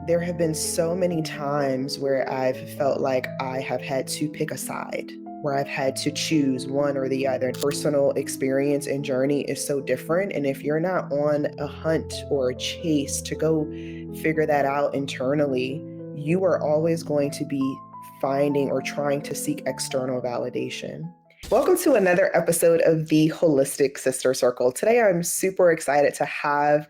There have been so many times where I've felt like I have had to pick a side, where I've had to choose one or the other. Personal experience and journey is so different. And if you're not on a hunt or a chase to go figure that out internally, you are always going to be finding or trying to seek external validation. Welcome to another episode of the Holistic Sister Circle. Today, I'm super excited to have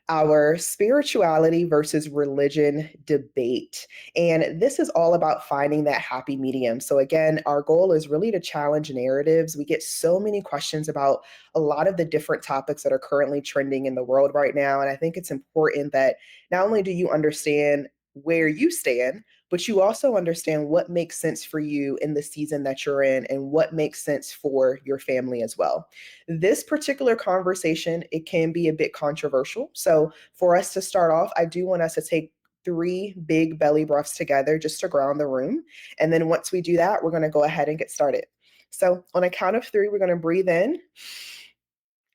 our spirituality versus religion debate. And this is all about finding that happy medium. So, again, our goal is really to challenge narratives. We get so many questions about a lot of the different topics that are currently trending in the world right now. And I think it's important that not only do you understand where you stand, but you also understand what makes sense for you in the season that you're in and what makes sense for your family as well. This particular conversation, it can be a bit controversial. So for us to start off, I do want us to take three big belly breaths together just to ground the room. And then once we do that, we're going to go ahead and get started. So on a count of three, we're going to breathe in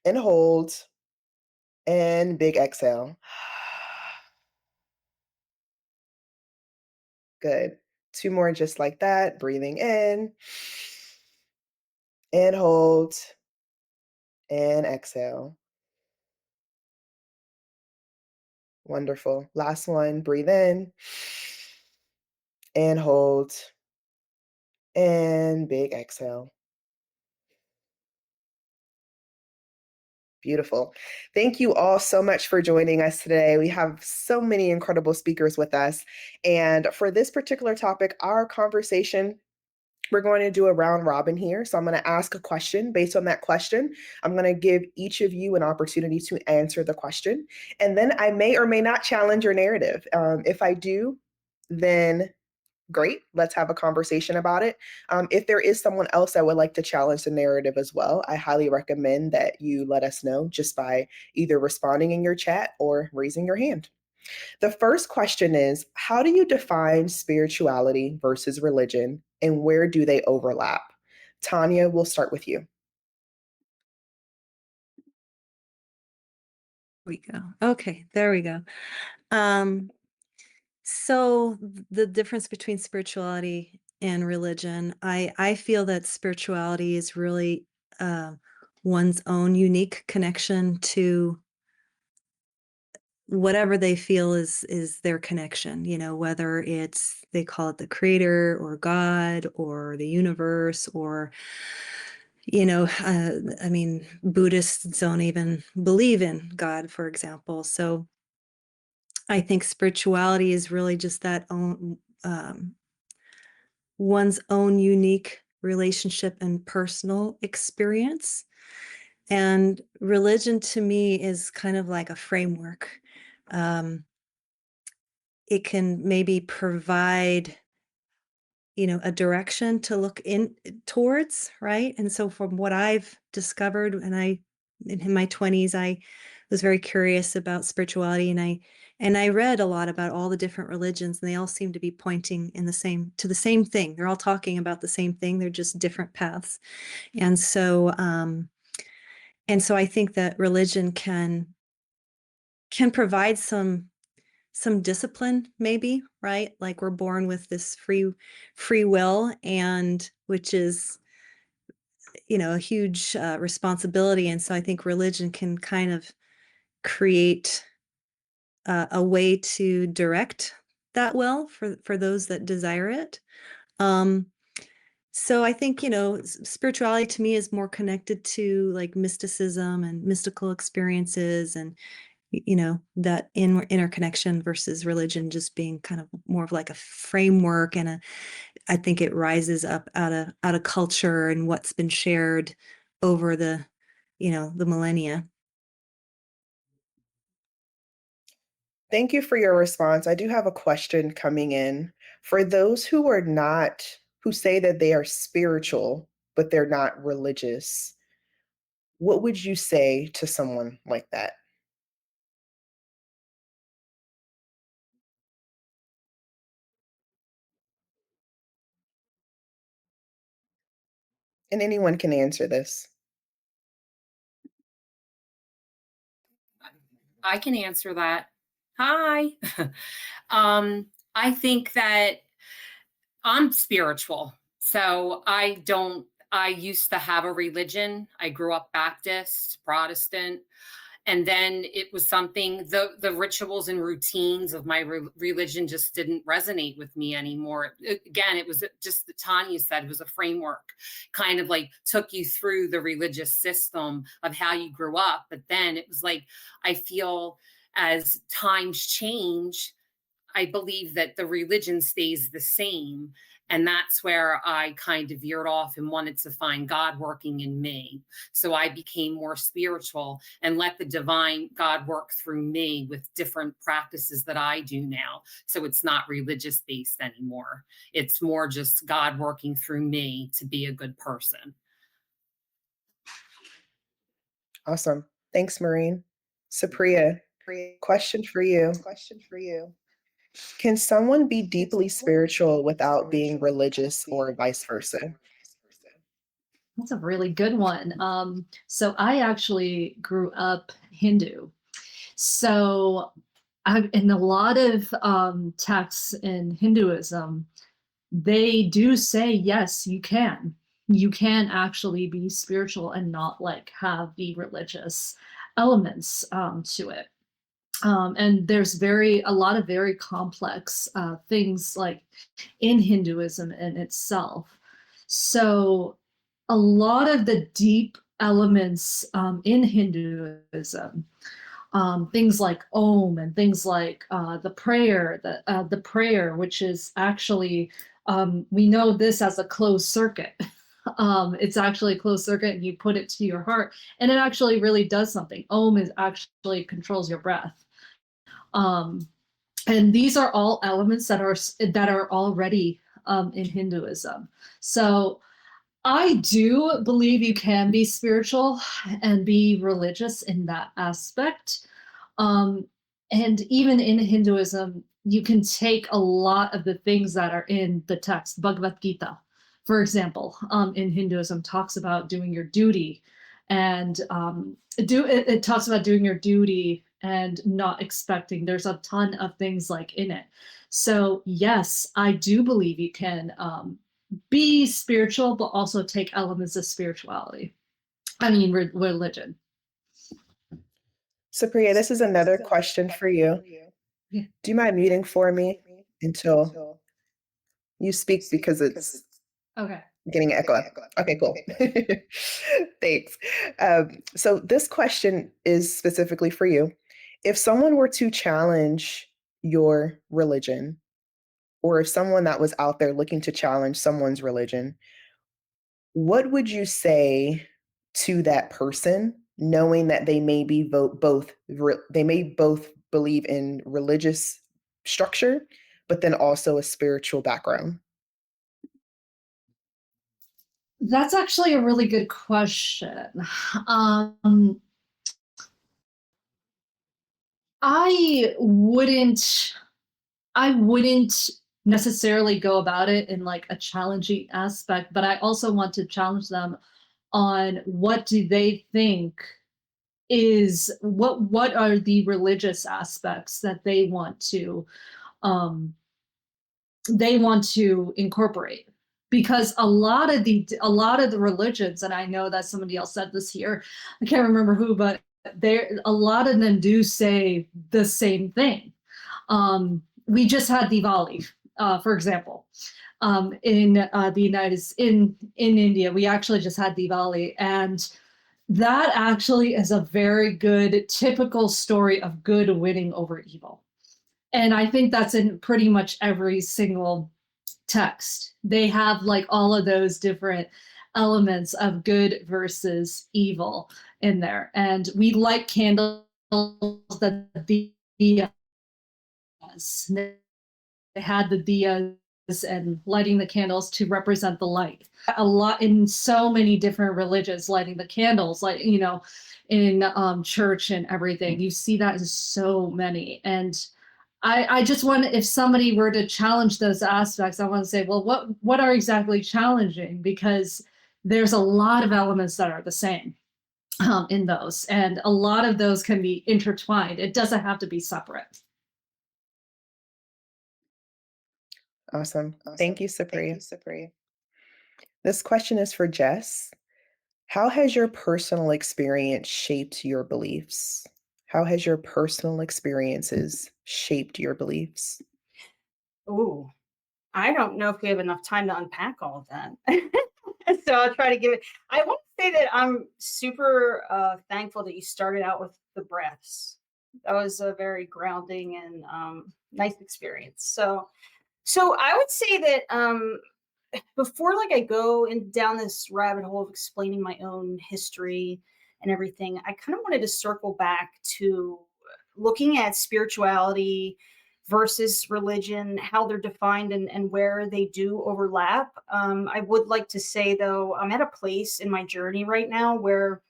and hold and big exhale. Good. Two more just like that. Breathing in and hold and exhale. Wonderful. Last one. Breathe in and hold and big exhale. Beautiful. Thank you all so much for joining us today. We have so many incredible speakers with us. And for this particular topic, our conversation, we're going to do a round robin here. So I'm going to ask a question. Based on that question, I'm going to give each of you an opportunity to answer the question. And then I may or may not challenge your narrative. If I do, then great. Let's have a conversation about it. If there is someone else that would like to challenge the narrative as well, I highly recommend that you let us know just by either responding in your chat or raising your hand. The first question is, how do you define spirituality versus religion, and where do they overlap? Tanya, we'll start with you. We go. Okay, there we go. Um, so the difference between spirituality and religion, I feel that spirituality is really uh, one's own unique connection to whatever they feel is their connection. You know, whether it's they call it the creator or God or the universe or I mean, Buddhists don't even believe in God, for example. So I think spirituality is really just that one's own unique relationship and personal experience. And religion to me is kind of like a framework. Um, it can maybe provide, a direction to look in towards, right? And so from what I've discovered, and in my 20s, I was very curious about spirituality, and I read a lot about all the different religions, and they all seem to be pointing in the same thing. They're all talking about the same thing. They're just different paths. And so I think that religion can provide some discipline, maybe, right? Like we're born with this free will, and which is a huge responsibility. And so I think religion can kind of create a way to direct that will for those that desire it. um so I think, spirituality to me is more connected to like mysticism and mystical experiences, and that interconnection, versus religion just being kind of more of like a framework, and I think it rises up out of culture and what's been shared over the millennia. Thank you for your response. I do have a question coming in. For those who say that they are spiritual, but they're not religious, what would you say to someone like that? And anyone can answer this. I can answer that. Hi. I think that I'm spiritual. So I used to have a religion. I grew up Baptist, Protestant, and then it was something the rituals and routines of my religion just didn't resonate with me anymore. Again, it was just the Tanya said, it was a framework, kind of like took you through the religious system of how you grew up, but then it was like I feel as times change, I believe that the religion stays the same. And that's where I kind of veered off and wanted to find God working in me. So I became more spiritual and let the divine God work through me with different practices that I do now. So it's not religious based anymore. It's more just God working through me to be a good person. Awesome. Thanks, Maureen. Supriya, question for you. Can someone be deeply spiritual without being religious or vice versa? That's a really good one. So I actually grew up Hindu. So in a lot of texts in Hinduism, they do say, yes, you can. You can actually be spiritual and not like have the religious elements to it. And there's a lot of very complex things like in Hinduism in itself. So a lot of the deep elements in Hinduism, things like Om and things like the prayer, which is actually we know this as a closed circuit. It's actually a closed circuit, and you put it to your heart, and it actually really does something. Om is actually controls your breath. Um, and these are all elements that are already in Hinduism. So I do believe you can be spiritual and be religious in that aspect. Um, and even in Hinduism, you can take a lot of the things that are in the text. Bhagavad Gita, for example, in Hinduism, talks about doing your duty, and it talks about doing your duty and not expecting. There's a ton of things like in it. So yes, I do believe you can be spiritual, but also take elements of spirituality. I mean, religion. Supriya, this is another question for you. Yeah. Do you mind muting for me until you speak because it's Okay. getting an echo? Okay, cool. Thanks. So this question is specifically for you. If someone were to challenge your religion, or if someone that was out there looking to challenge someone's religion, what would you say to that person, knowing that they may be they may both believe in religious structure, but then also a spiritual background? That's actually a really good question. Um, I wouldn't I wouldn't necessarily go about it in like a challenging aspect, but I also want to challenge them on what do they think is what are the religious aspects that um they want to incorporate, because a lot of the religions, and I know that somebody else said this here, I can't remember who, but there a lot of them do say the same thing. We just had Diwali, for example, in the in India. We actually just had Diwali, and that actually is a very good typical story of good winning over evil. And I think that's in pretty much every single text. They have like all of those different elements of good versus evil in there. And we light candles that the diyas. They had the diyas and lighting the candles to represent the light. A lot in so many different religions, lighting the candles, like in church and everything. You see that in so many. And I just want if somebody were to challenge those aspects, I want to say, well, what are exactly challenging? Because there's a lot of elements that are the same in those, and a lot of those can be intertwined. It doesn't have to be separate. Awesome. Thank you, Supriya. This question is for Jess. How has your personal experience shaped your beliefs? How has your personal experiences shaped your beliefs? Ooh, I don't know if we have enough time to unpack all of that. So I'll try to give it. I want to say that I'm super thankful that you started out with the breaths. That was a very grounding and nice experience. So I would say that before like I go in down this rabbit hole of explaining my own history and everything, I kind of wanted to circle back to looking at spirituality versus religion, how they're defined and where they do overlap. I would like to say though, I'm at a place in my journey right now where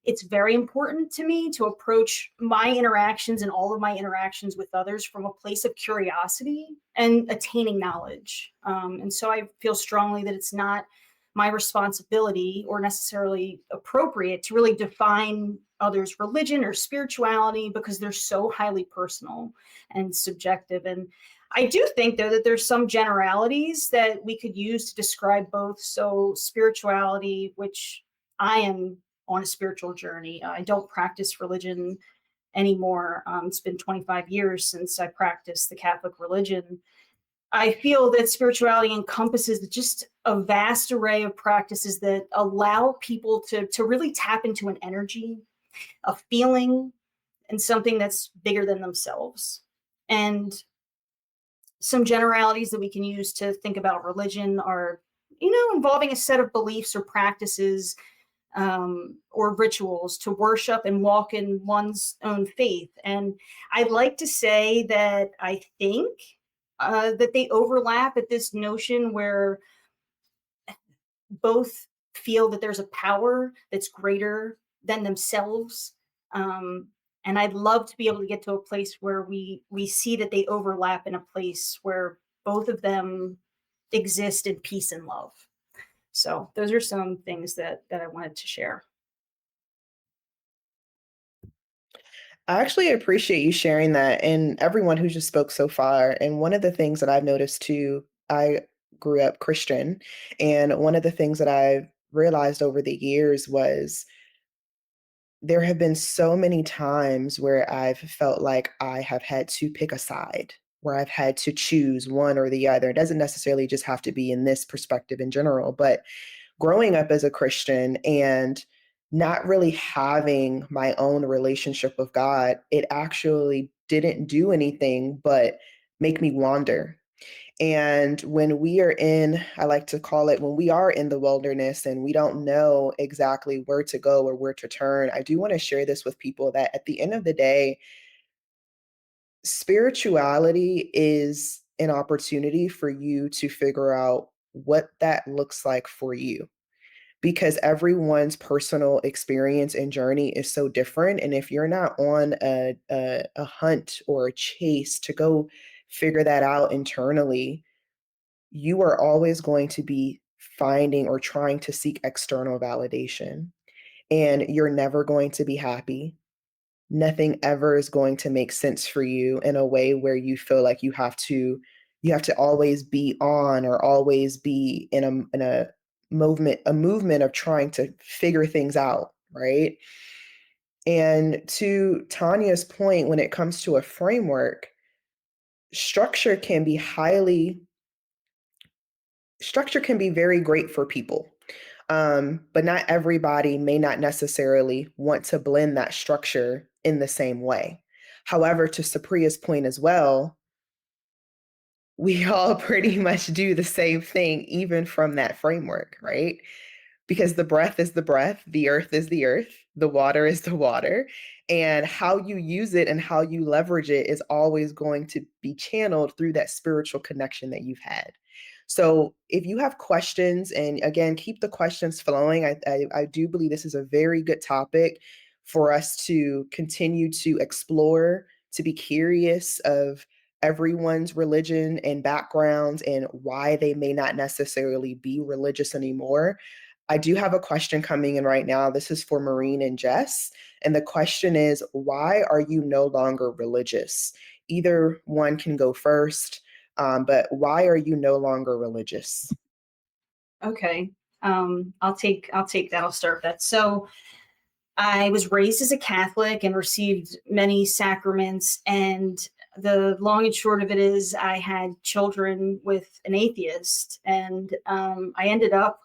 it's very important to me to approach my interactions and all of my interactions with others from a place of curiosity and attaining knowledge. And so I feel strongly that it's not my responsibility or necessarily appropriate to really define others' religion or spirituality because they're so highly personal and subjective. And I do think, though, that there's some generalities that we could use to describe both. So, spirituality, which I am on a spiritual journey. I don't practice religion anymore. It's been 25 years since I practiced the Catholic religion. I feel that spirituality encompasses just a vast array of practices that allow people to really tap into an energy, a feeling, and something that's bigger than themselves. And some generalities that we can use to think about religion are, involving a set of beliefs or practices or rituals to worship and walk in one's own faith. And I'd like to say that I think that they overlap at this notion where both feel that there's a power that's greater than themselves. And I'd love to be able to get to a place where we see that they overlap in a place where both of them exist in peace and love. So those are some things that I wanted to share. I actually appreciate you sharing that and everyone who just spoke so far. And one of the things that I've noticed too, I grew up Christian, and one of the things that I've realized over the years was there have been so many times where I've felt like I have had to pick a side, where I've had to choose one or the other. It doesn't necessarily just have to be in this perspective in general, but growing up as a Christian and not really having my own relationship with God, it actually didn't do anything but make me wander. And when we are in, I like to call it, when we are in the wilderness and we don't know exactly where to go or where to turn, I do want to share this with people that at the end of the day, spirituality is an opportunity for you to figure out what that looks like for you, because everyone's personal experience and journey is so different. And if you're not on a hunt or a chase to go figure that out internally, you are always going to be finding or trying to seek external validation. And you're never going to be happy. Nothing ever is going to make sense for you in a way where you feel like you have to always be on or always be in a movement of trying to figure things out, right? And to Tanya's point, when it comes to a framework, structure can be highly structure can be very great for people. But not everybody may not necessarily want to blend that structure in the same way. However, to Supriya's point as well, we all pretty much do the same thing, even from that framework, right? Because the breath is the breath, the earth is the earth, the water is the water. And how you use it and how you leverage it is always going to be channeled through that spiritual connection that you've had. So if you have questions, and again, keep the questions flowing, I do believe this is a very good topic for us to continue to explore, to be curious of everyone's religion and backgrounds and why they may not necessarily be religious anymore. I do have a question coming in right now. This is for Maureen and Jess. And the question is, why are you no longer religious? Either one can go first. But why are you no longer religious? Okay. I'll take that. I'll start that. So I was raised as a Catholic and received many sacraments. And the long and short of it is, I had children with an atheist, and I ended up.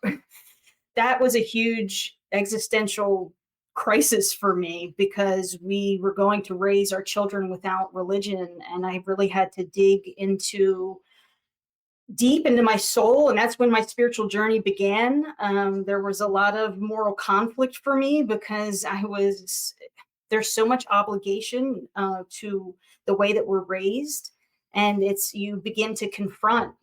That was a huge existential crisis for me, because we were going to raise our children without religion, and I really had to dig into deep into my soul, and that's when my spiritual journey began. There was a lot of moral conflict for me, because there's so much obligation to the way that we're raised, and you begin to confront,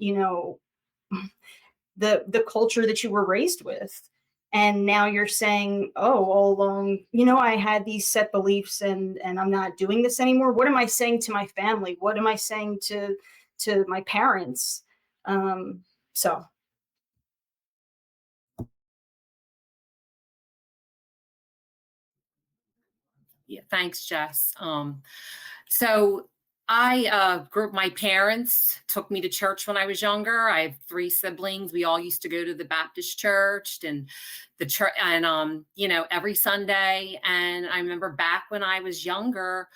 the culture that you were raised with. And now you're saying, oh, all along, I had these set beliefs, and I'm not doing this anymore. What am I saying to my family? What am I saying to my parents? So Yeah, thanks, Jess. So I grew up, my parents took me to church when I was younger. I have three siblings. We all used to go to the Baptist church and the church, and every Sunday. And I remember back when I was younger,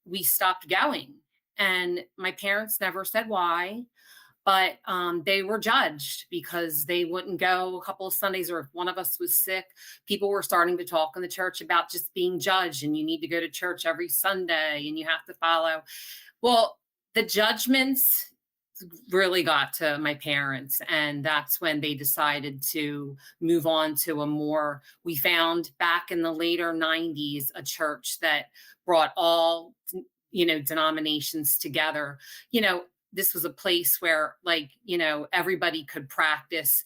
we stopped going. And my parents never said why, but they were judged because they wouldn't go a couple of Sundays, or if one of us was sick, people were starting to talk in the church about just being judged, and you need to go to church every Sunday and you have to follow. Well, the judgments really got to my parents, and that's when they decided to move on to we found back in the later 90s a church that brought all denominations together. This was a place where, like, everybody could practice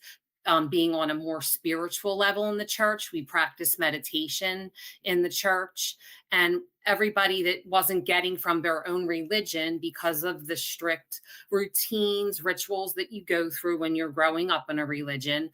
being on a more spiritual level in the church. We practiced meditation in the church, and everybody that wasn't getting from their own religion, because of the strict routines, rituals that you go through when you're growing up in a religion,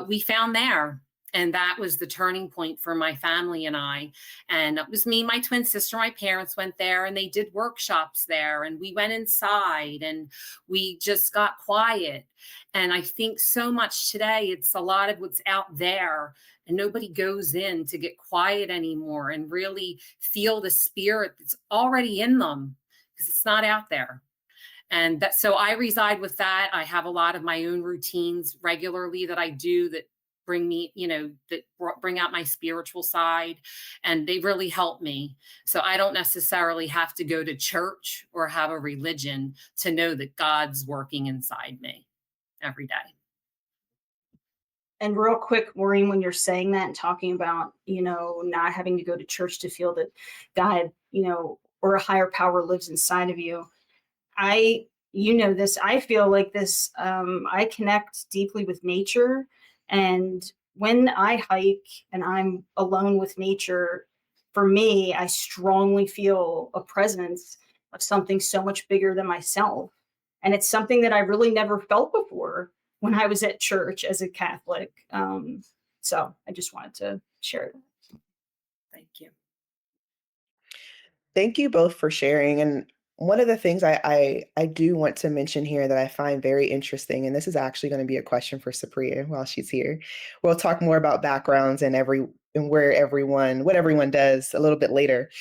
we found there. And that was the turning point for my family and I. And it was me, my twin sister, my parents went there, and they did workshops there, and we went inside and we just got quiet. And I think so much today, it's a lot of what's out there, and nobody goes in to get quiet anymore and really feel the spirit that's already in them, because it's not out there. And so I reside with that. I have a lot of my own routines regularly that I do that bring me, that bring out my spiritual side, and they really help me. So I don't necessarily have to go to church or have a religion to know that God's working inside me every day. And real quick, Maureen, when you're saying that and talking about, not having to go to church to feel that God, or a higher power lives inside of you, this, I feel like this, I connect deeply with nature. And when I hike and I'm alone with nature, for me, I strongly feel a presence of something so much bigger than myself. And it's something that I really never felt before when I was at church as a Catholic. So I just wanted to share that. Thank you. Thank you both for sharing. And one of the things I do want to mention here that I find very interesting, and this is actually going to be a question for Supriya while she's here. We'll talk more about backgrounds and what everyone does a little bit later.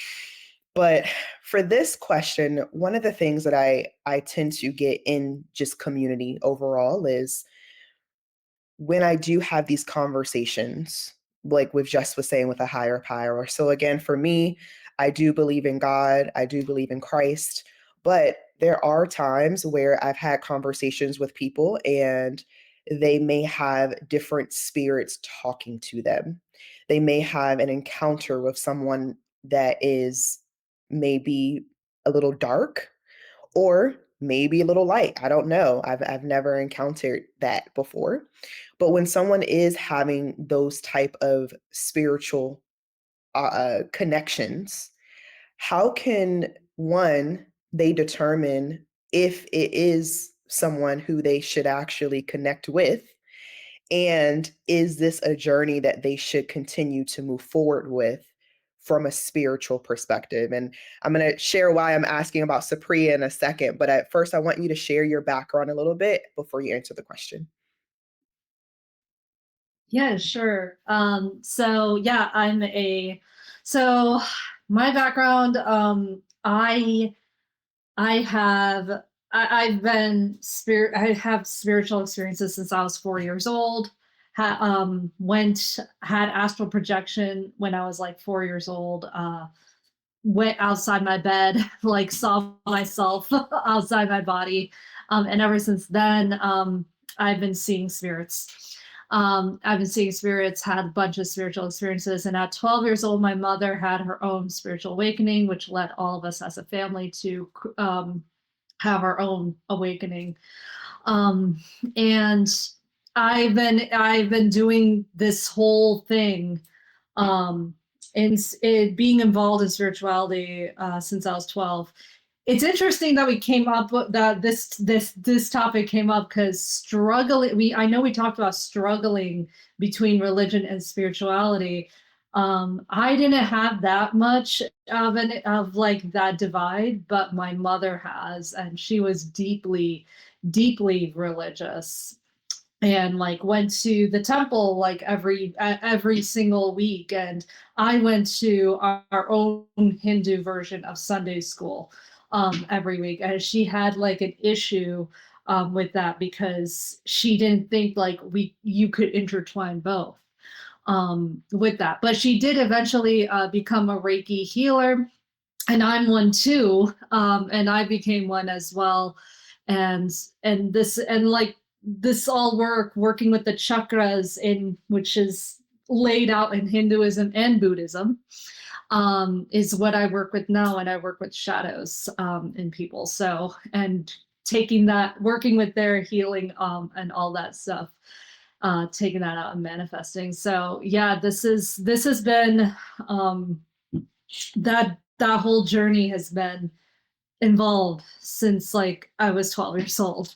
But for this question, one of the things that I tend to get in just community overall is when I do have these conversations, like with Jess was saying, with a higher power. So again, for me, I do believe in God, I do believe in Christ, but there are times where I've had conversations with people and they may have different spirits talking to them. They may have an encounter with someone that is maybe a little dark or maybe a little light. I don't know. I've never encountered that before. But when someone is having those type of spiritual connections, how can they determine if it is someone who they should actually connect with? And is this a journey that they should continue to move forward with from a spiritual perspective. And I'm going to share why I'm asking about Supriya in a second. But at first, I want you to share your background a little bit before you answer the question. Yeah, sure. So yeah, so my background, I have I have spiritual experiences since I was 4 years old. Had astral projection when I was like 4 years old. Went outside my bed, like saw myself outside my body. And ever since then, I've been seeing spirits. Had a bunch of spiritual experiences. And at 12 years old, my mother had her own spiritual awakening, which led all of us as a family to have our own awakening. And I've been doing this whole thing, and being involved in spirituality since I was 12. It's interesting that we came up with that this topic came up because I know we talked about struggling between religion and spirituality. I didn't have that much of like that divide, but my mother has, and she was deeply religious, and like went to the temple like every single week. And I went to our own Hindu version of Sunday school every week, and she had like an issue with that because she didn't think like you could intertwine both with that. But she did eventually become a Reiki healer, and I'm one too, and I became one as well. And like this all working with the chakras, in which is laid out in Hinduism and Buddhism, is what I work with now. And I work with shadows in people. So, and working with their healing and all that stuff, taking that out and manifesting. So yeah, this has been that whole journey has been involved since like I was 12 years old.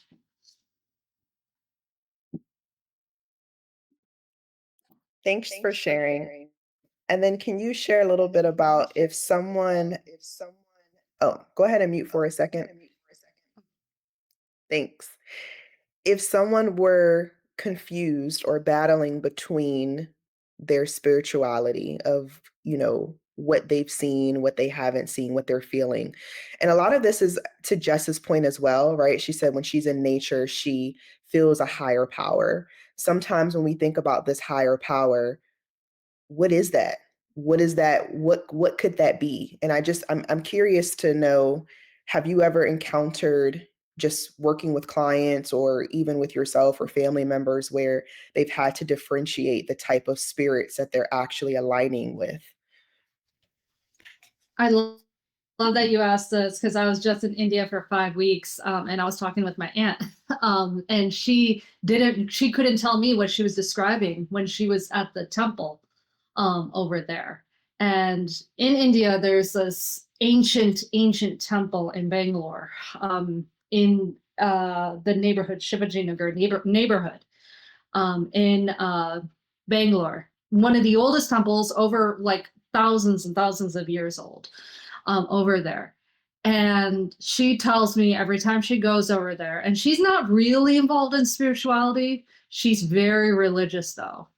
Thanks for sharing. And then can you share a little bit about if someone, oh, go ahead and mute for a second. Thanks. If someone were confused or battling between their spirituality of, what they've seen, what they haven't seen, what they're feeling. And a lot of this is to Jess's point as well, right? She said when she's in nature, she feels a higher power. Sometimes when we think about this higher power, what is that? What is that? What could that be? And I'm curious to know, have you ever encountered, just working with clients or even with yourself or family members, where they've had to differentiate the type of spirits that they're actually aligning with? I love that you asked this because I was just in India for 5 weeks, and I was talking with my aunt, and she couldn't tell me what she was describing when she was at the temple over there. And in India, there's this ancient temple in Bangalore, in the neighborhood, Shivajinagar neighborhood, in Bangalore. One of the oldest temples, over like thousands and thousands of years old, over there. And she tells me every time she goes over there, and she's not really involved in spirituality, she's very religious though.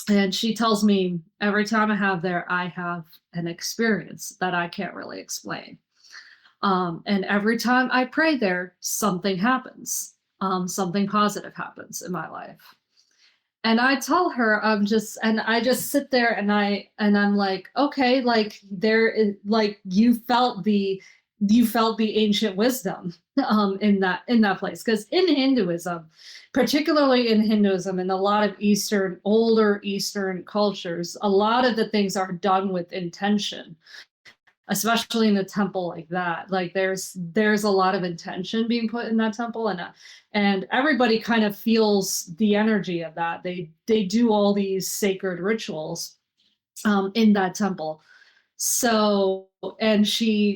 And she tells me every time I have an experience that I can't really explain. And every time I pray there, something happens. Something positive happens in my life. And I tell her, I just sit there and I'm like, okay, like like you felt the ancient wisdom in that place. Because in Hinduism, particularly in Hinduism and a lot of older Eastern cultures, a lot of the things are done with intention, especially in a temple like that. Like there's a lot of intention being put in that temple, and everybody kind of feels the energy of that. They do all these sacred rituals in that temple. So, and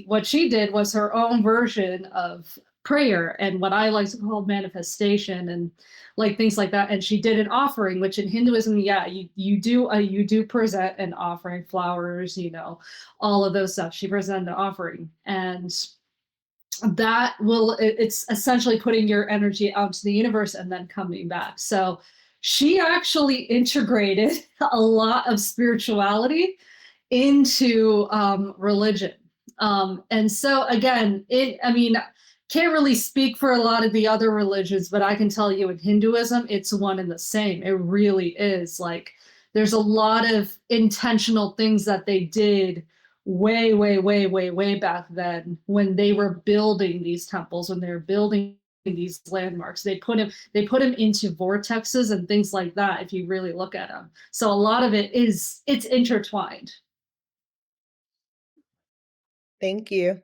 what she did was her own version of prayer and what I like to call manifestation and like things like that. And she did an offering, which in Hinduism, yeah, you do present an offering, flowers, all of those stuff. She presented an offering, and it's essentially putting your energy out to the universe and then coming back. So she actually integrated a lot of spirituality into religion. And so again, can't really speak for a lot of the other religions, but I can tell you in Hinduism, it's one and the same. It really is. Like, there's a lot of intentional things that they did way, way, way, way, way back then when they were building these temples, when they were building these landmarks. They put them into vortexes and things like that, if you really look at them. So a lot of it's intertwined. Thank you.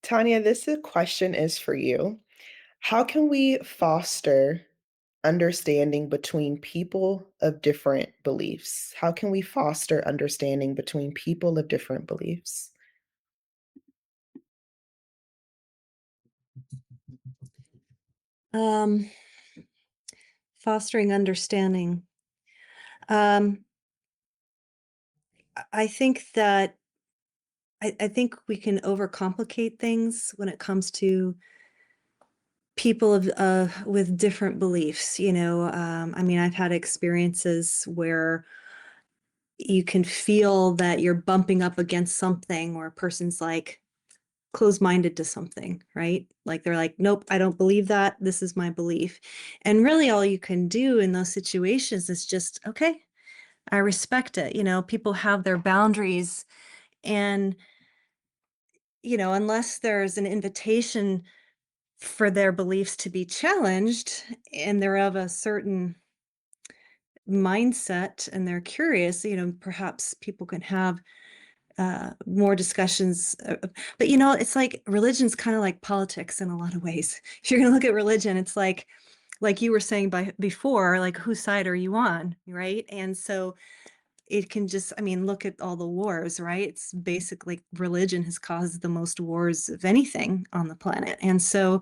Tanya, this question is for you. How can we foster understanding between people of different beliefs? How can we foster understanding between people of different beliefs? Fostering understanding. I think that I think we can overcomplicate things when it comes to people with different beliefs. I've had experiences where you can feel that you're bumping up against something, or a person's like closed-minded to something, right? Like they're like, nope, I don't believe that. This is my belief. And really all you can do in those situations is just, okay, I respect it. People have their boundaries, and unless there's an invitation for their beliefs to be challenged and they're of a certain mindset and they're curious, perhaps people can have more discussions. But it's like religion's kind of like politics in a lot of ways. If you're going to look at religion, it's like you were saying before, like, whose side are you on, right? And so it can just, look at all the wars, right? It's basically religion has caused the most wars of anything on the planet. And so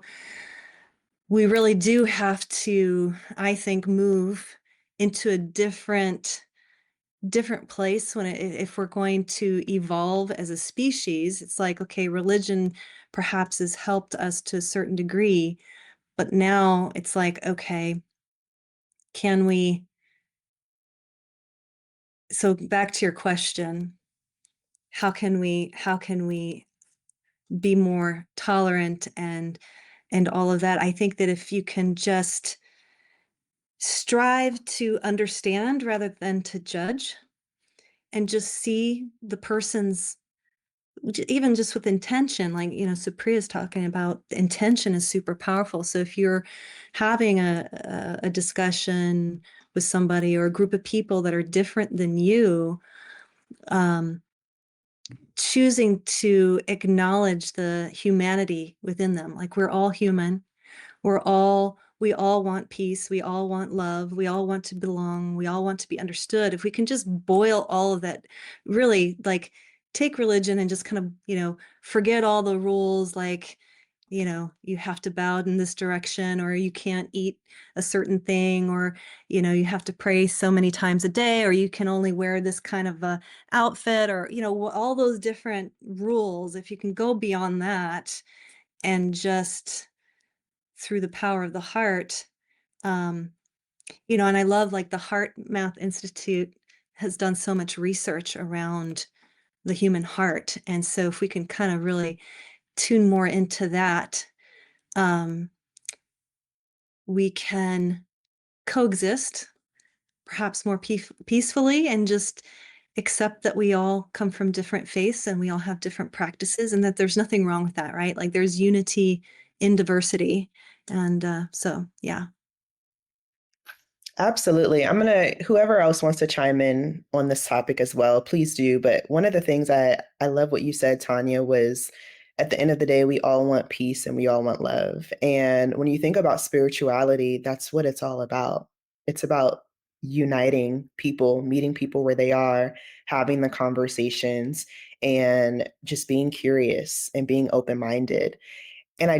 we really do have to, I think, move into a different place if we're going to evolve as a species. It's like, okay, religion perhaps has helped us to a certain degree, but now it's like, okay, can we, so back to your question, how can we be more tolerant and all of that? I think that if you can just strive to understand rather than to judge, and just see the person's, even just with intention, like, Supriya's talking about, intention is super powerful. So if you're having a discussion with somebody or a group of people that are different than you, choosing to acknowledge the humanity within them, like, we're all human. We all want peace. We all want love. We all want to belong. We all want to be understood. If we can just boil all of that, really, like, take religion and just kind of, forget all the rules, like, you have to bow in this direction, or you can't eat a certain thing, or, you have to pray so many times a day, or you can only wear this kind of a outfit, or, all those different rules. If you can go beyond that and just through the power of the heart, and I love, like, the Heart Math Institute has done so much research around the human heart. And so if we can kind of really tune more into that, we can coexist perhaps more peacefully, and just accept that we all come from different faiths and we all have different practices, and that there's nothing wrong with that, right? Like, there's unity in diversity. And so, yeah. Absolutely. Whoever else wants to chime in on this topic as well, please do. But one of the things I love what you said, Tanya, was at the end of the day, we all want peace and we all want love. And when you think about spirituality, that's what it's all about. It's about uniting people, meeting people where they are, having the conversations, and just being curious and being open-minded. And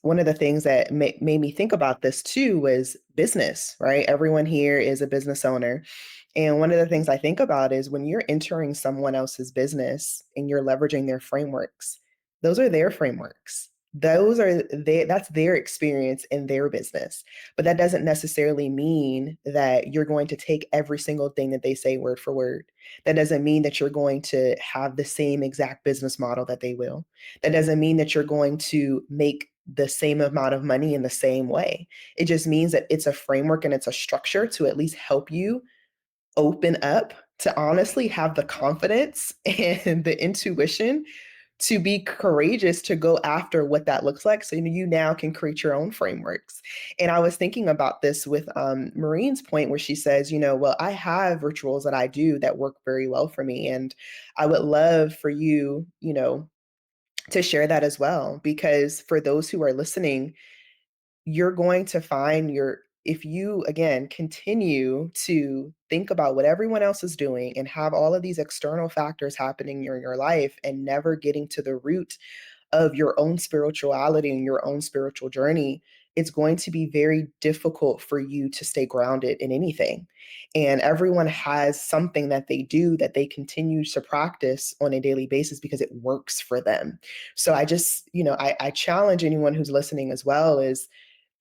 one of the things that made me think about this too was business, right? Everyone here is a business owner. And one of the things I think about is when you're entering someone else's business and you're leveraging their frameworks, those are their frameworks. That's their experience in their business. But that doesn't necessarily mean that you're going to take every single thing that they say word for word. That doesn't mean that you're going to have the same exact business model that they will. That doesn't mean that you're going to make the same amount of money in the same way. It just means that it's a framework and it's a structure to at least help you open up to honestly have the confidence and the intuition to be courageous to go after what that looks like. So you now can create your own frameworks. And I was thinking about this with Maureen's point where she says, well, I have rituals that I do that work very well for me. And I would love for you, to share that as well, because for those who are listening, you're going to find if you again continue to think about what everyone else is doing and have all of these external factors happening in your life and never getting to the root of your own spirituality and your own spiritual journey, it's going to be very difficult for you to stay grounded in anything. And everyone has something that they do that they continue to practice on a daily basis because it works for them. So I challenge anyone who's listening as well is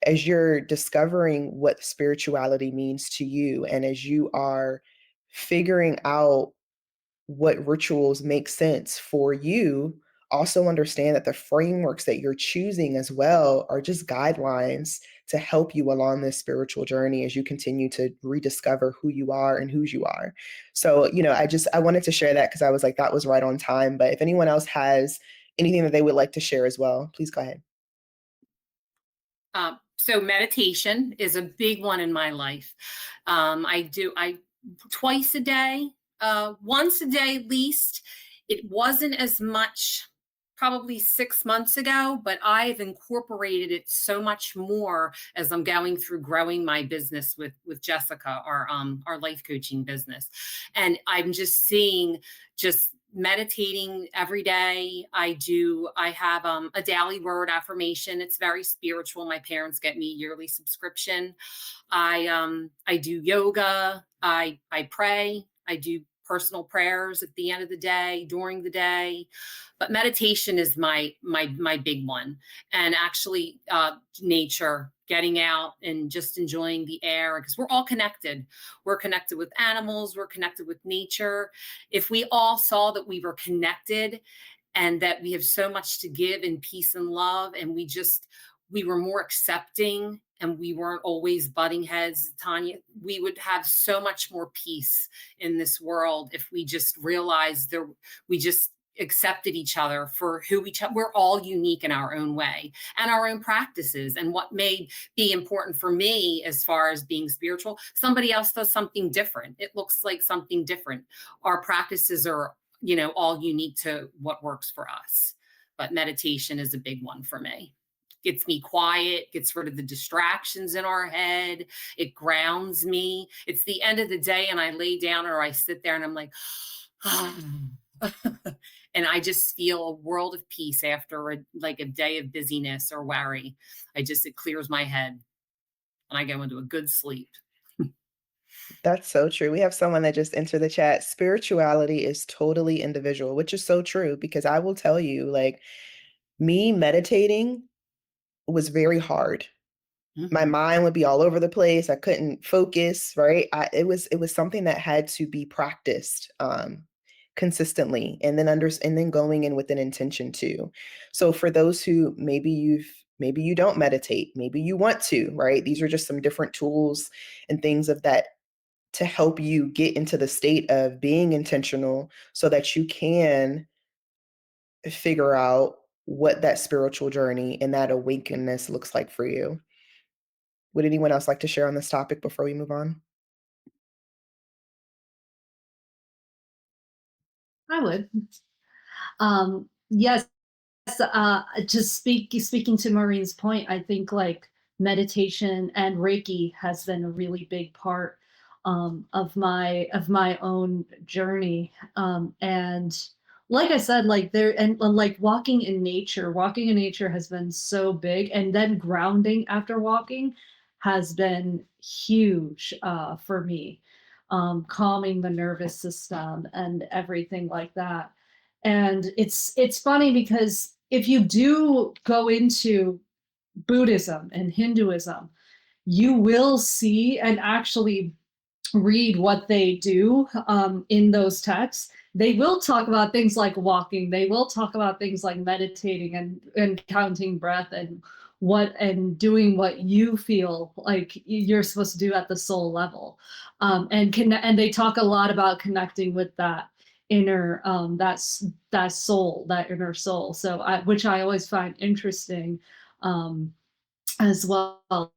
as you're discovering what spirituality means to you and as you are figuring out what rituals make sense for you, also understand that the frameworks that you're choosing as well are just guidelines to help you along this spiritual journey as you continue to rediscover who you are and whose you are. So, I wanted to share that because I was like, that was right on time. But if anyone else has anything that they would like to share as well, please go ahead. So meditation is a big one in my life. I twice a day, once a day at least. It wasn't as much probably 6 months ago, but I've incorporated it so much more as I'm going through growing my business with Jessica, our life coaching business. And I'm just seeing just meditating every day. I have a daily word affirmation. It's very spiritual. My parents get me yearly subscription. I do yoga. I pray. I do personal prayers at the end of the day, during the day. But meditation is my big one. And actually nature, getting out and just enjoying the air, because we're all connected. We're connected with animals, we're connected with nature. If we all saw that we were connected and that we have so much to give in peace and love, and we were more accepting and we weren't always butting heads, Tanya, we would have so much more peace in this world if we just realized we just accepted each other for who we're all unique in our own way and our own practices. And what may be important for me as far as being spiritual, somebody else does something different. It looks like something different. Our practices are, all unique to what works for us. But meditation is a big one for me. Gets me quiet, gets rid of the distractions in our head. It grounds me. It's the end of the day and I lay down or I sit there and I'm like, and I just feel a world of peace after a day of busyness or worry. It clears my head and I go into a good sleep. That's so true. We have someone that just entered the chat. Spirituality is totally individual, which is so true because I will tell you, like, me meditating was very hard. My mind would be all over the place. I couldn't focus, right? It was something that had to be practiced consistently and then going in with an intention too. So for those who maybe you don't meditate, maybe you want to, right? These are just some different tools and things of that to help you get into the state of being intentional so that you can figure out what that spiritual journey and that awakeness looks like for you. Would anyone else like to share on this topic before we move on? I would. Yes, just speaking to Maureen's point, I think like meditation and Reiki has been a really big part of my own journey. And like I said, like there and like walking in nature has been so big, and then grounding after walking has been huge for me, calming the nervous system and everything like that. And it's funny because if you do go into Buddhism and Hinduism, you will see and actually read what they do in those texts. They will talk about things like walking. They will talk about things like meditating and counting breath and doing what you feel like you're supposed to do at the soul level. And they talk a lot about connecting with that inner that soul, that inner soul. So which I always find interesting as well.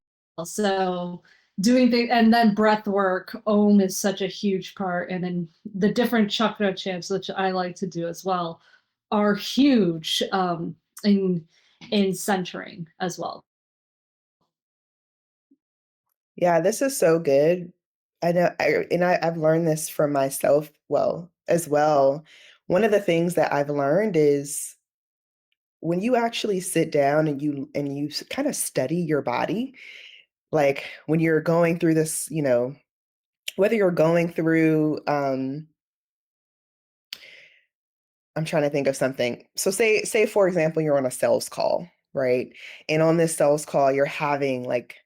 So doing things, and then breath work, Om is such a huge part, and then the different chakra chants, which I like to do as well, are huge in centering as well. Yeah, this is so good. I've learned this from myself, well, as well. One of the things that I've learned is when you actually sit down and you kind of study your body, like when you're going through this, whether you're going through, I'm trying to think of something. So say for example, you're on a sales call, right? And on this sales call, you're having like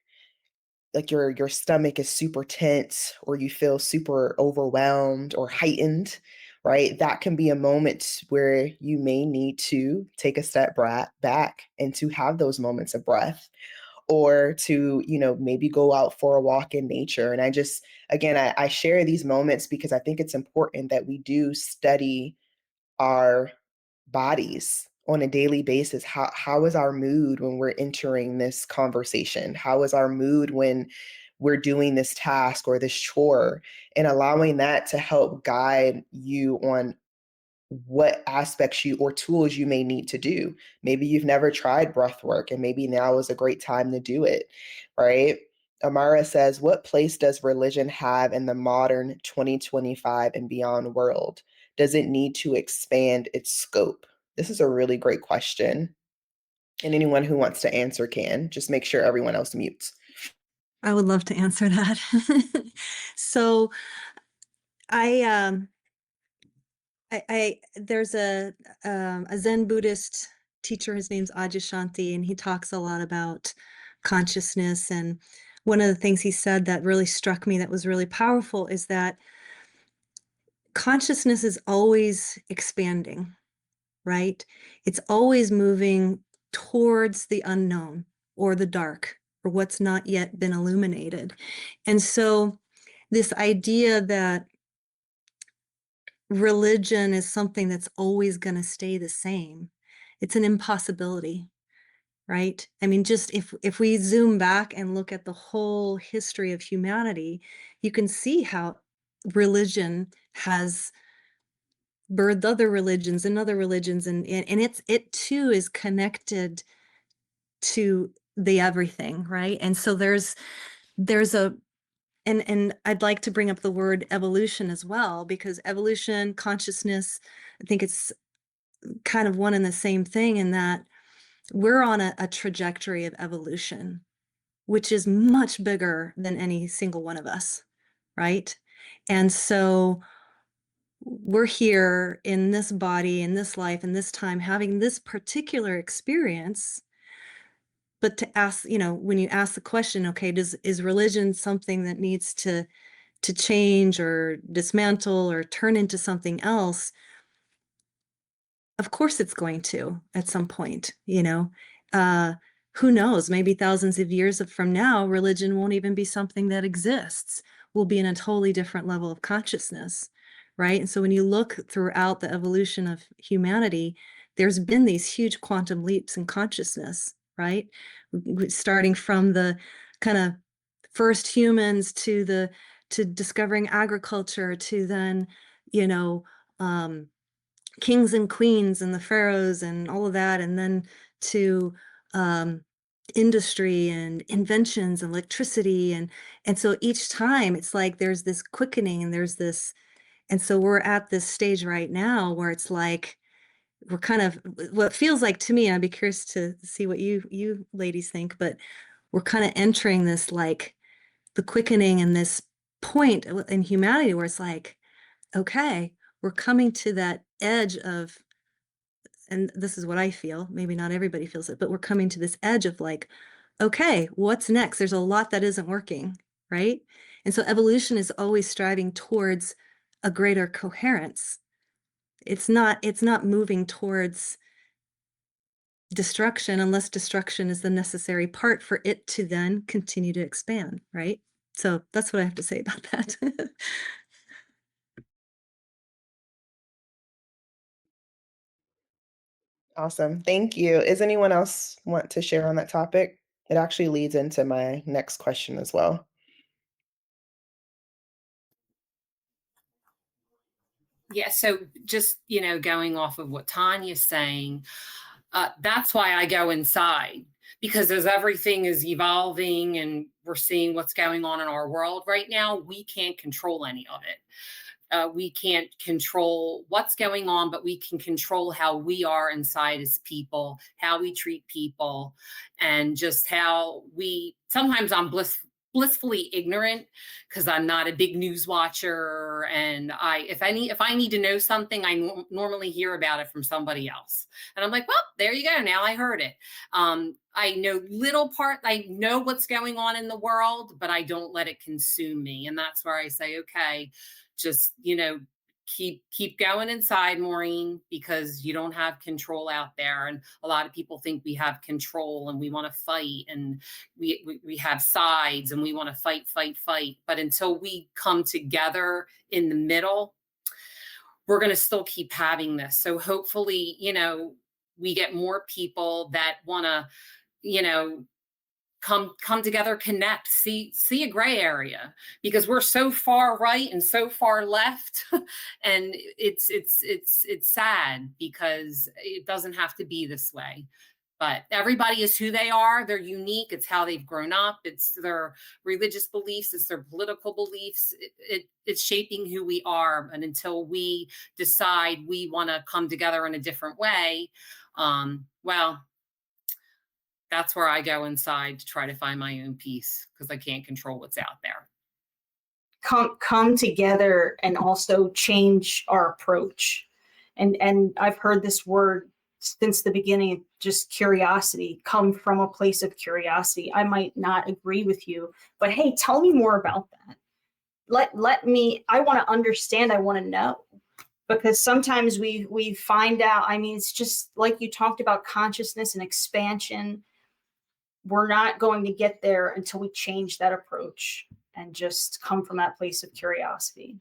your stomach is super tense, or you feel super overwhelmed or heightened, right? That can be a moment where you may need to take a step back and to have those moments of breath, or to maybe go out for a walk in nature. And I share these moments because I think it's important that we do study our bodies on a daily basis. How is our mood when we're entering this conversation? How is our mood when we're doing this task or this chore? And allowing that to help guide you on what aspects you or tools you may need to do. Maybe you've never tried breath work, and maybe now is a great time to do it, right? Amara says, what place does religion have in the modern 2025 and beyond world? Does it need to expand its scope? This is a really great question. And anyone who wants to answer can. Just make sure everyone else mutes. I would love to answer that. So I there's a Zen Buddhist teacher, his name's Adyashanti, and he talks a lot about consciousness. And one of the things he said that really struck me, that was really powerful, is that consciousness is always expanding, right? It's always moving towards the unknown or the dark or what's not yet been illuminated. And so this idea that religion is something that's always going to stay the same, it's an impossibility, right? I mean, just if we zoom back and look at the whole history of humanity, you can see how religion has birthed other religions and other religions, and it too is connected to the everything, right? And so there's a and I'd like to bring up the word evolution as well, because evolution, consciousness, I think it's kind of one and the same thing, in that we're on a trajectory of evolution, which is much bigger than any single one of us, right? And so we're here in this body, in this life, in this time, having this particular experience. But to ask, when you ask the question, okay, is religion something that needs to change or dismantle or turn into something else? Of course it's going to at some point, uh, who knows, maybe thousands of years from now, religion won't even be something that exists. We'll be in a totally different level of consciousness, right? And so when you look throughout the evolution of humanity, there's been these huge quantum leaps in consciousness, right? Starting from the kind of first humans to discovering agriculture, to then, you know, um, kings and queens and the pharaohs and all of that, and then to um, industry and inventions and electricity, and so each time it's like there's this quickening, and there's this, and so we're at this stage right now where it's like we're kind of, what feels like to me, I'd be curious to see what you ladies think, but we're kind of entering this, like, the quickening and this point in humanity where it's like, okay, we're coming to that edge of, and this is what I feel, maybe not everybody feels it, but we're coming to this edge of, like, okay, what's next? There's a lot that isn't working, right? And so evolution is always striving towards a greater coherence. It's not moving towards destruction unless destruction is the necessary part for it to then continue to expand, right? So that's what I have to say about that. Awesome. Thank you. Is anyone else want to share on that topic? It actually leads into my next question as well. Yeah, so just, going off of what Tanya's saying, that's why I go inside, because as everything is evolving and we're seeing what's going on in our world right now, we can't control any of it. We can't control what's going on, but we can control how we are inside as people, how we treat people, and just how sometimes I'm blissfully ignorant because I'm not a big news watcher. And if I need to know something, I normally hear about it from somebody else. And I'm like, well, there you go. Now I heard it. I know what's going on in the world, but I don't let it consume me. And that's where I say, okay, just, keep going inside, Maureen, because you don't have control out there. And a lot of people think we have control and we want to fight, and we have sides and we want to fight. But until we come together in the middle, we're going to still keep having this. So hopefully, we get more people that want to, come together, connect, see a gray area, because we're so far right and so far left. And it's sad because it doesn't have to be this way. But everybody is who they are. They're unique. It's how they've grown up. It's their religious beliefs. It's their political beliefs. It's shaping who we are. And until we decide we want to come together in a different way, well, that's where I go inside to try to find my own peace, because I can't control what's out there. Come together and also change our approach. And I've heard this word since the beginning, just curiosity. Come from a place of curiosity. I might not agree with you, but hey, tell me more about that. Let me, I want to understand, I want to know. Because sometimes we find out, it's just like you talked about, consciousness and expansion. We're not going to get there until we change that approach and just come from that place of curiosity.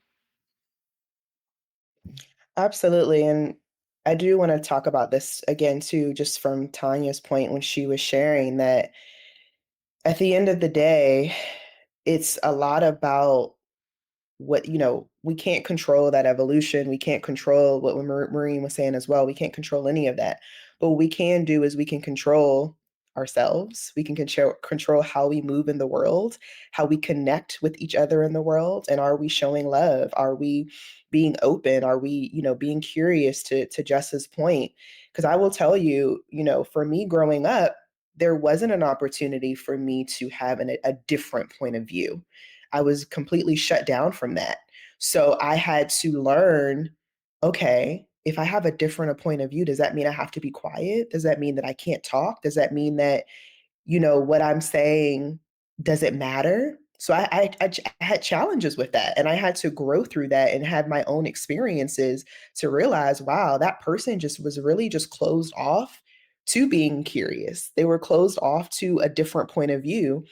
Absolutely. And I do want to talk about this again, too, just from Tanya's point when she was sharing that at the end of the day, it's a lot about what, we can't control that evolution. We can't control what Maureen was saying as well. We can't control any of that. But what we can do is we can control ourselves. We can control how we move in the world, how we connect with each other in the world. And are we showing love? Are we being open? Are we, being curious, to Jess's point? Because I will tell you, for me growing up, there wasn't an opportunity for me to have a different point of view. I was completely shut down from that. So I had to learn, okay, if I have a different point of view, does that mean I have to be quiet? Does that mean that I can't talk? Does that mean that, what I'm saying doesn't matter? So I had challenges with that, and I had to grow through that and have my own experiences to realize, wow, that person just was really just closed off to being curious. They were closed off to a different point of view.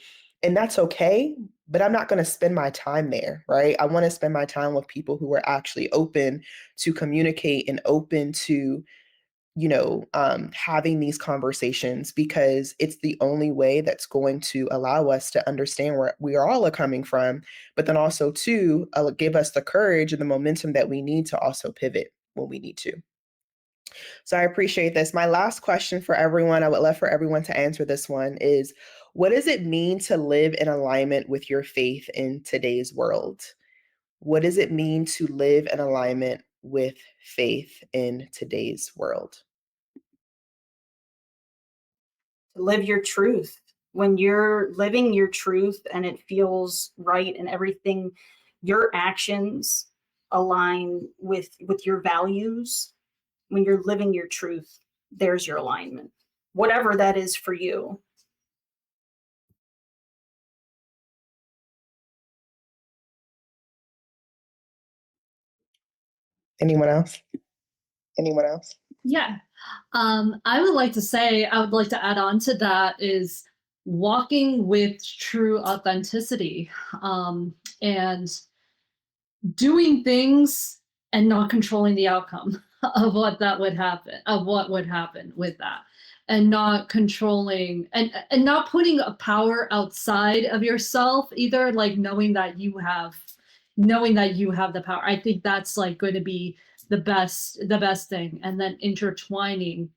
And that's okay, but I'm not going to spend my time there, right? I want to spend my time with people who are actually open to communicate and open to, having these conversations, because it's the only way that's going to allow us to understand where we are all coming from, but then also to give us the courage and the momentum that we need to also pivot when we need to. So I appreciate this. My last question for everyone, I would love for everyone to answer this one, is what does it mean to live in alignment with your faith in today's world? What does it mean to live in alignment with faith in today's world? Live your truth. When you're living your truth and it feels right and everything, your actions align with your values, when you're living your truth, there's your alignment. Whatever that is for you. Anyone else? Anyone else? Yeah. I would like to add on to that is walking with true authenticity, and doing things and not controlling the outcome of what would happen with that, and not controlling and not putting a power outside of yourself either, like knowing that you have the power. I think that's like going to be the best thing, and then intertwining,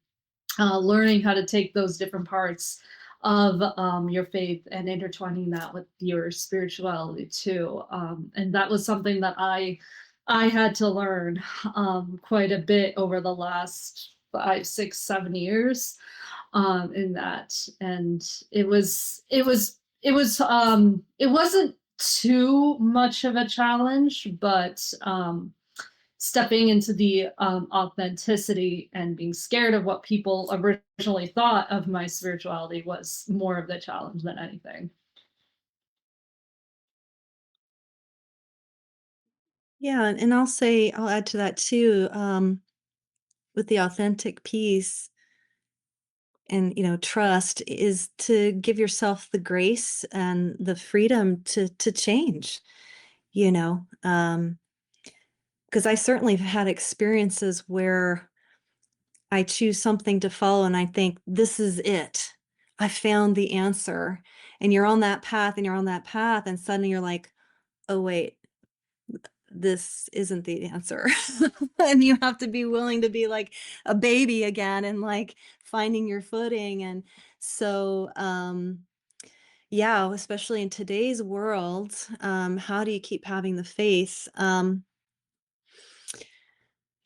learning how to take those different parts of your faith and intertwining that with your spirituality too. And that was something that I had to learn quite a bit over the last 5, 6, 7 years, in that. And it wasn't too much of a challenge, but stepping into the authenticity and being scared of what people originally thought of my spirituality was more of the challenge than anything. Yeah, and I'll add to that too, with the authentic piece and, trust is to give yourself the grace and the freedom to change, you know, because I certainly have had experiences where I choose something to follow and I think, "This is it. I found the answer." And you're on that path and you're on that path, and suddenly you're like, "Oh, wait, this isn't the answer." And you have to be willing to be like a baby again and like finding your footing. And so, yeah, especially in today's world, how do you keep having the faith?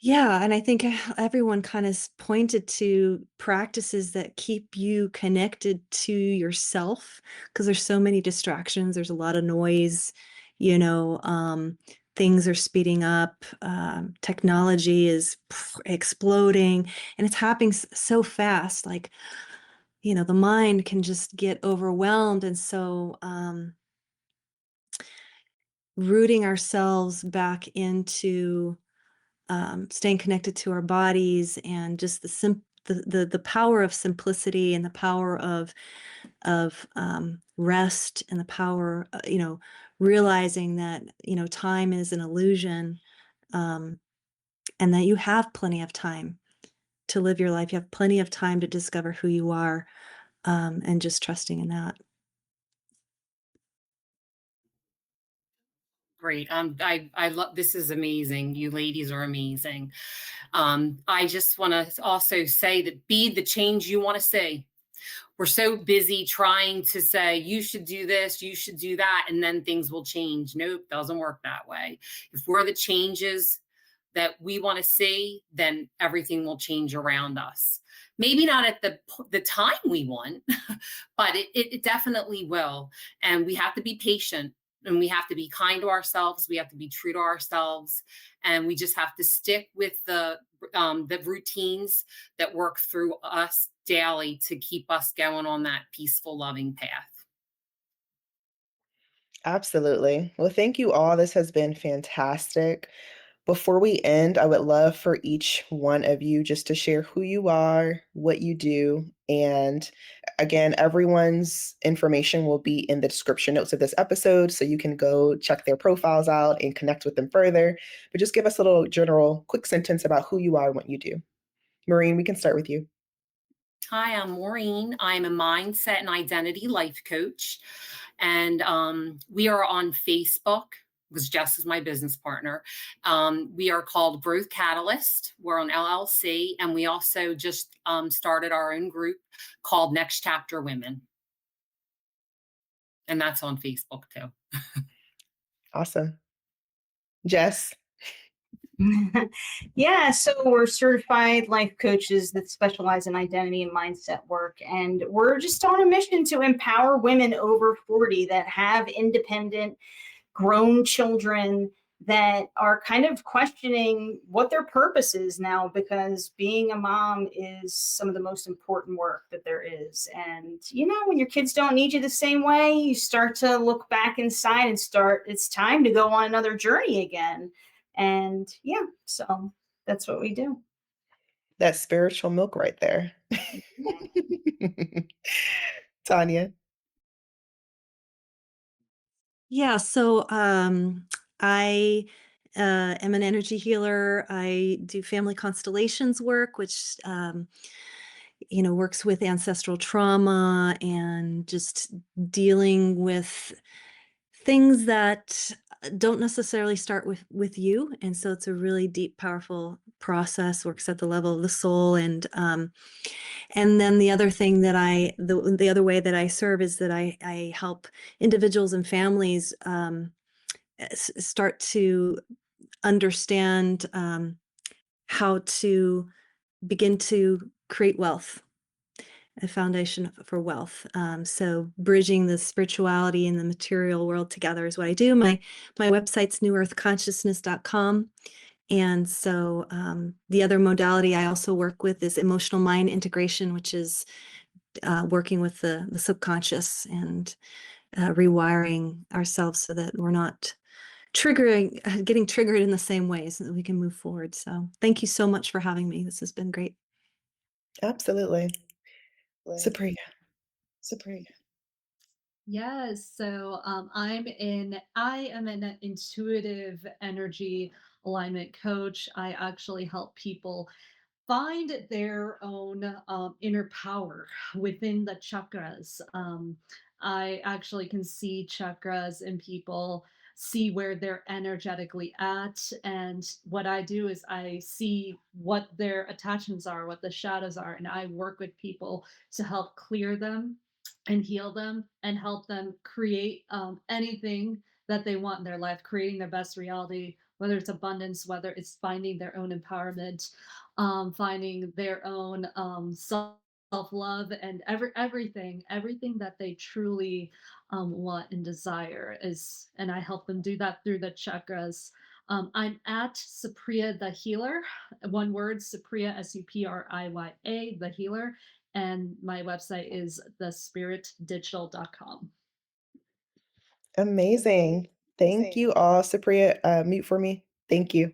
Yeah, and I think everyone kind of pointed to practices that keep you connected to yourself because there's so many distractions. There's a lot of noise, you know, things are speeding up, technology is exploding, and it's happening so fast. Like, the mind can just get overwhelmed. And so, rooting ourselves back into staying connected to our bodies and just the power of simplicity and the power of rest and the power, realizing that time is an illusion, um, and that you have plenty of time to live your life. You have plenty of time to discover who you are, and just trusting in that. Great. I love, this is amazing. You ladies are amazing. I just want to also say that be the change you want to see. We're so busy trying to say, you should do this, you should do that, and then things will change. Nope, doesn't work that way. If we're the changes that we want to see, then everything will change around us. Maybe not at the time we want, but it definitely will. And we have to be patient, and we have to be kind to ourselves. We have to be true to ourselves, and we just have to stick with the routines that work through us daily to keep us going on that peaceful, loving path. Absolutely. Well, thank you all. This has been fantastic. Before we end, I would love for each one of you just to share who you are, what you do, and again, everyone's information will be in the description notes of this episode, so you can go check their profiles out and connect with them further. But just give us a little general, quick sentence about who you are and what you do. Maureen, we can start with you. Hi, I'm Maureen. I'm a mindset and identity life coach. And we are on Facebook because Jess is my business partner. We are called Growth Catalyst. We're on LLC. And we also just started our own group called Next Chapter Women. And that's on Facebook too. Awesome. Jess? Yeah, so we're certified life coaches that specialize in identity and mindset work. And we're just on a mission to empower women over 40 that have independent, grown children that are kind of questioning what their purpose is now, because being a mom is some of the most important work that there is. And, when your kids don't need you the same way, you start to look back inside and it's time to go on another journey again. And yeah, so that's what we do. That spiritual milk right there. Tanya. Yeah, so I am an energy healer. I do family constellations work, which works with ancestral trauma and just dealing with things that don't necessarily start with you. And so it's a really deep, powerful process. Works at the level of the soul. And then the other thing that the other way that I serve is that I help individuals and families start to understand how to begin to create wealth, a foundation for wealth. So bridging the spirituality and the material world together is what I do. My website's newearthconsciousness.com. And so the other modality I also work with is emotional mind integration, which is working with the subconscious and rewiring ourselves so that we're not getting triggered in the same ways, so that we can move forward. So thank you so much for having me. This has been great. Absolutely. Supriya. Yes, so I am an intuitive energy alignment coach. I actually help people find their own inner power within the chakras. I actually can see chakras in people, see where they're energetically at. And what I do is I see what their attachments are, what the shadows are, and I work with people to help clear them and heal them and help them create anything that they want in their life, creating their best reality, whether it's abundance, whether it's finding their own empowerment, finding their own self-love, and everything that they truly want and desire is, and I help them do that through the chakras. I'm at Supriya the Healer, one word, Supriya, Supriya, the Healer, and my website is thespiritdigital.com. Amazing. Thank you all. Supriya, mute for me. Thank you.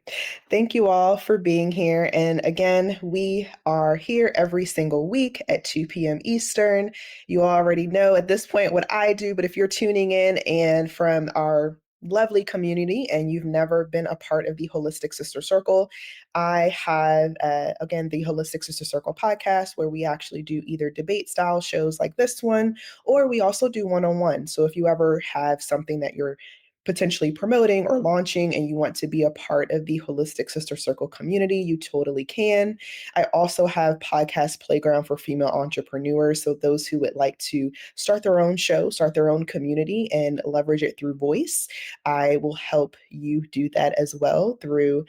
Thank you all for being here. And again, we are here every single week at 2 p.m. Eastern. You already know at this point what I do, but if you're tuning in and from our lovely community and you've never been a part of the Holistic Sister Circle, I have, again, the Holistic Sister Circle podcast, where we actually do either debate style shows like this one, or we also do one-on-one. So if you ever have something that you're potentially promoting or launching and you want to be a part of the Holistic Sister Circle community, you totally can. I also have Podcast Playground for female entrepreneurs. So those who would like to start their own show, start their own community, and leverage it through voice, I will help you do that as well through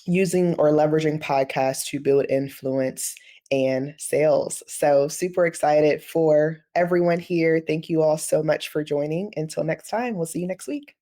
using or leveraging podcasts to build influence and sales. So super excited for everyone here. Thank you all so much for joining. Until next time, we'll see you next week.